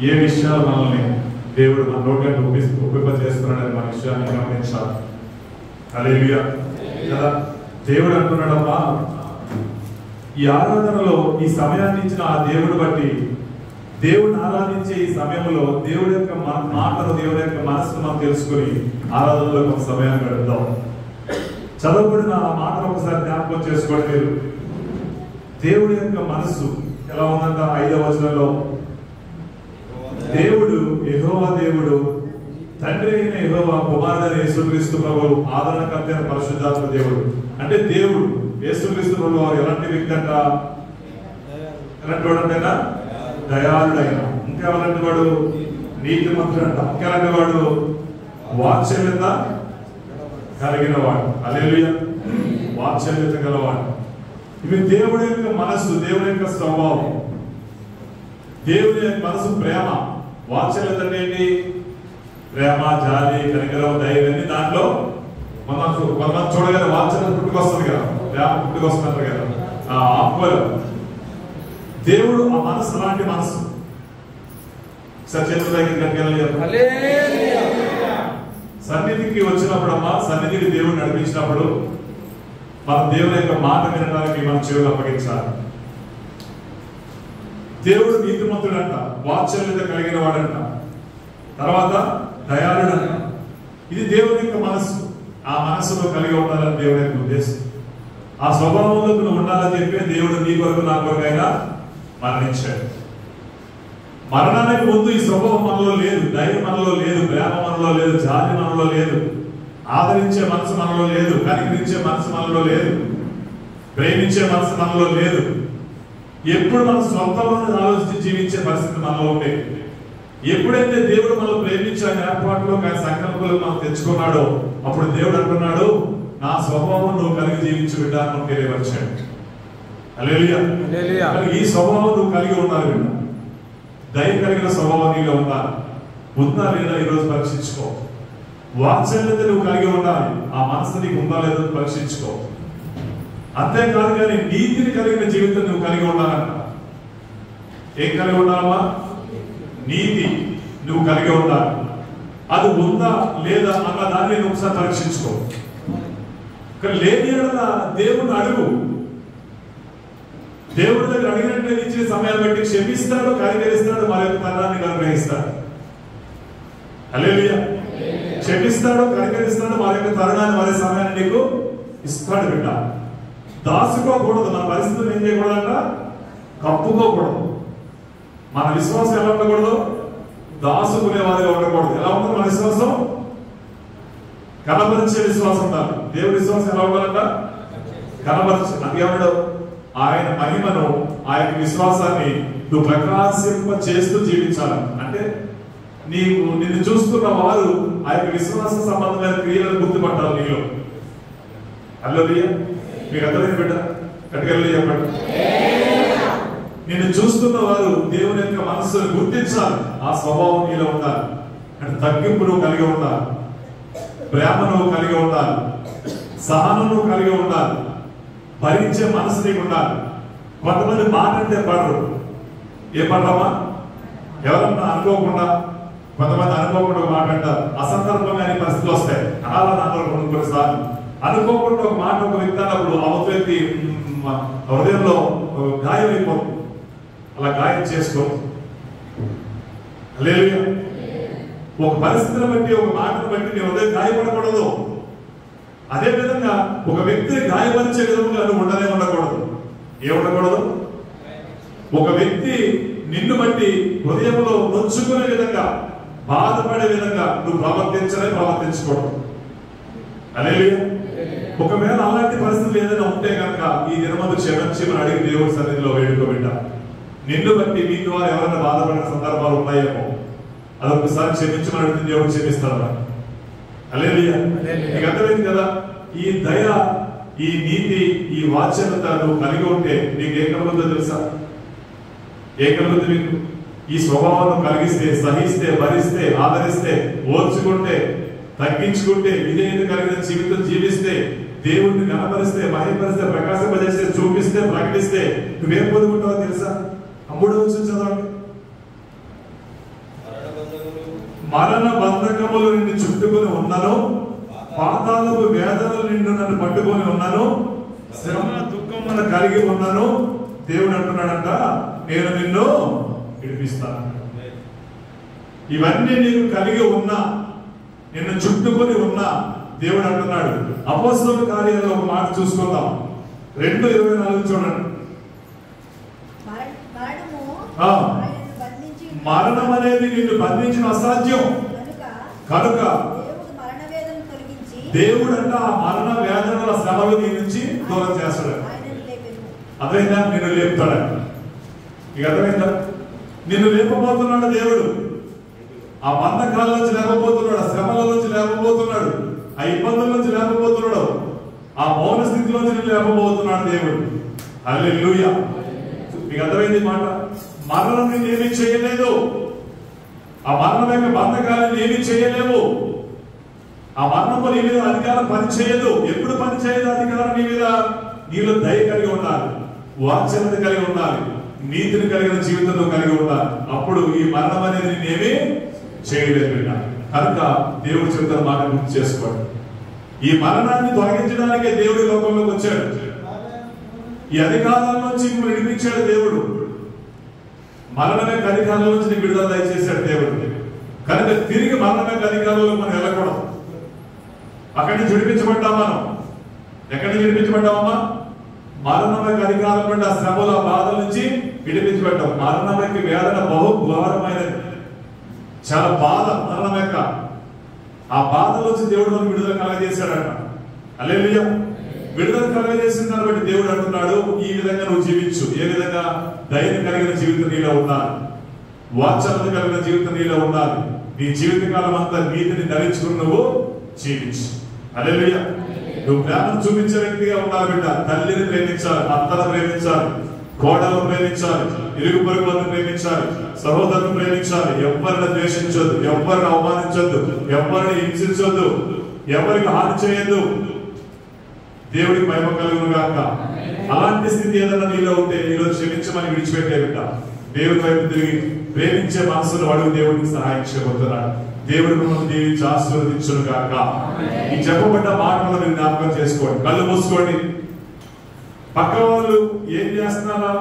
ఏ విషయాలు మనల్ని దేవుడు మన నోటిని ఒప్పింపజేస్తున్నాడని మన విషయాన్ని గమనించాలి. హల్లెలూయా కదా. దేవుడు అంటున్నాడమ్మా, ఈ ఆరాధనలో ఈ సమయాన్ని ఇచ్చిన ఆ దేవుడు బట్టి దేవుడిని ఆరాధించే ఈ సమయంలో దేవుడి యొక్క మాటలు, దేవుడి యొక్క మనసును మనం తెలుసుకుని ఆరాధనలో కొంత సమయాన్ని గడుపుదాం. చదవబడిన ఆ మాటను ఒకసారి జ్ఞాపకం చేసుకోండి. మీరు దేవుడి యొక్క మనసు ఎలా ఉందంట? 5వ వచనంలో దేవుడు యెహోవా దేవుడు, తండ్రి అయిన యెహోవా, కుమారుడైన యేసుక్రీస్తు ప్రభువు, ఆదరణకర్త అయిన పరిశుద్ధాత్మ దేవుడు. అంటే దేవుడు యేసుక్రీస్తు ప్రభువు వారు ఎలాంటి వ్యక్తి అంట? ఎలాంటి వాడు అంటేనా? దయాళుడైన. ఇంకా ఎలాంటి వాడు? నీతిమంతుడు అంట. ఇంకా ఎలాంటి వాడు? వాత్సల్యత కలిగిన వాడు. హల్లెలూయా. వాత్సల్యత గలవాడు. ఇవి దేవుడి యొక్క మనస్సు, దేవుడి యొక్క స్వభావం. దేవుని యొక్క మనసు ప్రేమ. వాత్సల్యత అంటే ఏంటి? ప్రేమ, జాలి, కనికరం, దయ. దాంట్లో మనం చూడగానే వాత్సల్యత పుట్టుకొస్తుంది కదా, ప్రేమ పుట్టుకొస్తున్నారు కదా, ఆత్మలు. దేవుడు ఆ మనసు అలాంటి మనసు. సన్నిధికి వచ్చినప్పుడు అమ్మా, సన్నిధికి దేవుడు నడిపించినప్పుడు మన దేవుని యొక్క మాట వినడానికి మన చెవులు అప్పగించాలి. దేవుడు నీతిమంతుడంట, వాత్సల్యత కలిగిన వాడంట, తర్వాత దయాళుడంట. ఇది దేవుని యొక్క మనస్సు. ఆ మనస్సులో కలిగి ఉండాలని దేవుడి యొక్క ఉద్దేశం. ఆ స్వభావంలో నువ్వు ఉండాలని చెప్పి దేవుడు నీ కొరకు నా కొరకైనా మరణించాడు. మరణానికి ముందు ఈ స్వభావం మనలో లేదు, దయ మనలో లేదు, ప్రేమ మనలో లేదు, జాలి మనలో లేదు, ఆదరించే మనసు మనలో లేదు, కనికరించే మనసు మనలో లేదు, ప్రేమించే మనసు మనలో లేదు. ఎప్పుడు మన స్వంతంలో ఆలోచించి జీవించే పరిస్థితి మనలో ఉండే. ఎప్పుడైతే దేవుడు మనం ప్రేమించిన ఏర్పాటులో సంకల్పంలో మనం తెచ్చుకున్నాడో అప్పుడు దేవుడు అంటున్నాడు, నా స్వభావం నువ్వు కలిగి జీవించి విధానం తెలియవచ్చాడు. హల్లెలూయా. ఈ స్వభావం నువ్వు కలిగి ఉండాలి బిడ్డ. దయ కలిగిన స్వభావం నీలో ఉండాలి. ఉందా లేదా ఈరోజు పరీక్షించుకో. వాత్సల్యత నువ్వు కలిగి ఉండాలి. ఆ మనసు నీకు ఉందా లేదో పరీక్షించుకో. అంతేకాదు కానీ నీతిని కలిగిన జీవితం నువ్వు కలిగి ఉండాలంట. ఏం కలిగి ఉండాలమ్మా? నీతి నువ్వు కలిగి ఉండాలి. అది ఉందా లేదా అన్న దాన్ని నువ్వు ఒకసారి పరీక్షించుకో. లేని దేవుడిని అడుగు. దేవుడి దగ్గర అడిగినట్టు ఇచ్చిన సమయాన్ని బట్టి క్షమిస్తాడు, కనికరిస్తాడు, మరి యొక్క తరాన్ని అనుగ్రహిస్తాడు. హల్లెలూయా. క్షమిస్తాడు, కనికరిస్తాడు, మరి యొక్క తరుణాన్ని, మరి సమయాన్ని నీకు ఇస్తాడు బిడ్డ. దాచుకోకూడదు. మన పరిస్థితులు ఏం చేయకూడదంట? కప్పుకోకూడదు. మన విశ్వాసం ఎలా ఉండకూడదు? దాచుకునే వారిగా ఉండకూడదు. ఎలా ఉంటుంది మన విశ్వాసం? కనపరిచే విశ్వాసం ఉండాలి. దేవుడి విశ్వాసం ఎలా ఉండాలంట? కనపరిచే. అందుకేమన్నాడు? ఆయన మహిమను, ఆయన విశ్వాసాన్ని నువ్వు ప్రకాశింప చేస్తూ జీవించాలి. అంటే నిన్ను చూస్తున్న వారు ఆ యొక్క విశ్వాస సంబంధమైన క్రియలను గుర్తుపట్టాలి నీలో. హల్లెలూయా. మీకు అర్థమైంది బిడ్డ? కట్టుకెళ్ళి చెప్పండి. నిన్ను చూస్తున్న వారు దేవుని యొక్క మనస్సును గుర్తించాలి. ఆ స్వభావం నీలో ఉండాలి. అంటే తగ్గింపు నువ్వు కలిగి ఉండాలి, ప్రేమ నువ్వు కలిగి ఉండాలి, సహనం నువ్వు కలిగి ఉండాలి, భరించే మనసు నీకు ఉండాలి. కొంతమంది మాట అంటే పడరు. ఏ పడమా? ఎవరన్నా అనుకోకుండా, కొంతమంది అనుకోకుండా ఒక మాట అంటారు. అసందర్భంగా పరిస్థితులు వస్తాయి. అలా అందరూ కొన్నిసార్లు అనుకోకుండా ఒక మాట ఒక వ్యక్తి అన్నప్పుడు అవతల వ్యక్తి హృదయంలో గాయం అయిపోతుంది. అలా గాయం చేసుకో. హల్లెలూయా. ఒక పరిస్థితిని బట్టి, ఒక మాటను బట్టి నీ హృదయం గాయపడకూడదు. అదే విధంగా ఒక వ్యక్తిని గాయపరిచే విధంగా నువ్వు ఉండకూడదు. ఏ ఉండకూడదు? ఒక వ్యక్తి నిన్ను బట్టి హృదయంలో నొచ్చుకునే విధంగా, బాధపడే విధంగా నువ్వు ప్రవర్తించకూడదు. హల్లెలూయా. ఒకవేళ అలాంటి పరిస్థితులు ఏదైనా ఉంటే కనుక ఈ దినమందు క్షమించమని అడిగి దేవుడి సన్నిధిలో వేడుకోబిడ్డ. నిన్ను బట్టి మీ ద్వారా ఎవరైనా బాధపడిన సందర్భాలు ఉన్నాయేమో, అదొకసారి క్షమించమని అడిగితే దేవుడు క్షమిస్తాడు. హల్లెలూయా. నీకు అర్థమైంది కదా? ఈ దయ, ఈ నీతి, ఈ వాత్సల్యత నువ్వు కలిగి ఉంటే నీకు ఏం కలుగుతుందో తెలుసా? ఏం కలుగుతుంది నీకు? ఈ స్వభావం కలిగిస్తే, సహిస్తే, భరిస్తే, ఆదరిస్తే, ఓర్చుకుంటే, తగ్గించుకుంటే, విధేయత కలిగిన జీవితం జీవిస్తే, దేవుడిని కనపరిస్తే, మహిమపరిస్తే, ప్రకాశింపజేస్తే, చూపిస్తే, ప్రకటిస్తే నువ్వేం పొందుకుంటావో తెలుసా? 3వ వచనం చదవండి. మరణ బంధకములు నిన్ను చుట్టుకొని ఉన్నాను, పాతాళపు వేదనలు నిన్ను నన్ను పట్టుకొని ఉన్నాను, శ్రమ దుఃఖమును కలిగి ఉన్నాను. దేవుడు అంటున్నాడంట, నేను నిన్ను విడిపిస్తాను. ఇవన్నీ నీకు కలిగి ఉన్నా, నిన్ను చుట్టుకొని ఉన్నా దేవుడు అంటున్నాడు. అపోస్తలుల కార్యాలలో ఒక మాట చూసుకుందాం, 2:24 చూడండి. మరణం అనేది నిన్ను బంధించిన అసాధ్యం కనుక దేవుడు అంట ఆ మరణ వేదనల శ్రమలు నీ నుంచి దూరం చేస్తాడు. అదైనా నిన్ను లేపుతాడు. ఇక అర్థమైందా? నిన్ను లేపబోతున్నాడు దేవుడు. ఆ బంధకాల నుంచి లేకపోతున్నాడు, ఆ శ్రమల నుంచి లేకపోతున్నాడు, ఆ ఇబ్బందుల నుంచి లేకపోతున్నాడు, ఆ మౌన స్థితిలోంచి నిన్ను లేపబోతున్నాడు దేవుడు. హల్లెలూయా. మీకు అర్థమైంది మాట? మరణం నిన్ను ఏమీ చేయలేదు. ఆ మరణం యొక్క బంధకాలను ఏమీ చేయలేవు. ఆ మరణము నీ మీద అధికారం పనిచేయదు. ఎప్పుడు పనిచేయదు అధికారం నీ మీద? నీలో దయ కలిగి ఉండాలి, వాత్సల్యత కలిగి ఉండాలి, నీతిని కలిగిన జీవితంలో కలిగి ఉండాలి. అప్పుడు ఈ మరణం అనేది నేనేమీ చేయలేదు. కనుక దేవుడు చెప్తున్న మాట గుర్తు చేసుకోండి. ఈ మరణాన్ని తొలగించడానికే దేవుడి లోకంలోకి వచ్చాడు. ఈ అధికారాల నుంచి విడిపించాడు దేవుడు. మరణం యొక్క అధికారాల నుంచి నీకు విడుదల దయచేశాడు దేవుడు. కనుక తిరిగి మరణం యొక్క అధికారంలో మనం వెళ్ళకూడదు. అక్కడి నుంచి విడిపించబడ్డాం మనం. ఎక్కడి నుంచి విడిపించబడ్డామమ్మా? మరణం యొక్క అధికారం నుండి, ఆ శ్రమల బాధల నుంచి విడిపించబడ్డాం. మరణం యొక్క వేదన బహు ఘోరమైనది, చాలా బాధ మరణం యొక్క. ఆ బాధల నుంచి దేవుడు మనకు విడుదల కలగజేశాడట. హల్లెలూయా. విడుదల కలగజేసిన దాన్ని బట్టి దేవుడు అంటున్నాడు, ఈ విధంగా నువ్వు జీవించు. ఏ విధంగా? ధైర్యం కలిగిన జీవితం నీలో ఉండాలి, వాత్సల్యత కలిగిన జీవితం నీలో ఉండాలి. నీ జీవితకాలం అంతా నీతిని ధరించుకుని నువ్వు జీవించు. హల్లెలూయా. నువ్వు ప్రేమను చూపించే వ్యక్తిగా ఉండాలి బిడ్డ. తల్లిని ప్రేమించాలి, అత్తను ప్రేమించాలి, కోడలను ప్రేమించాలి, ఇరుగు పొరుగులను ప్రేమించాలి, సహోదరులను ప్రేమించాలి. ఎవరిని ద్వేషించొద్దు, ఎవరిని అవమానించొద్దు, ఎవరిని హింసించొద్దు, ఎవరికి హాని చేయొద్దు. దేవుడికి మహిమ కలుగును గాక. అలాంటి స్థితి ఏదైనా నీలో ఉంటే ఈరోజు క్షమించమని విడిచిపెట్టే బిడ్డ. దేవుడి వైపు తిరిగి ప్రేమించే మనసును అడుగు. దేవుడికి సహాయం చేయబోతున్నాడు. దేవుడు మిమ్మల్ని దీవించి ఆశీర్వదించును గాక. ఈ చెప్పబడ్డ మాటలను మీరు జ్ఞాపకం చేసుకోండి. కళ్ళు మూసుకోండి. పక్క వాళ్ళు ఏం చేస్తున్నారా?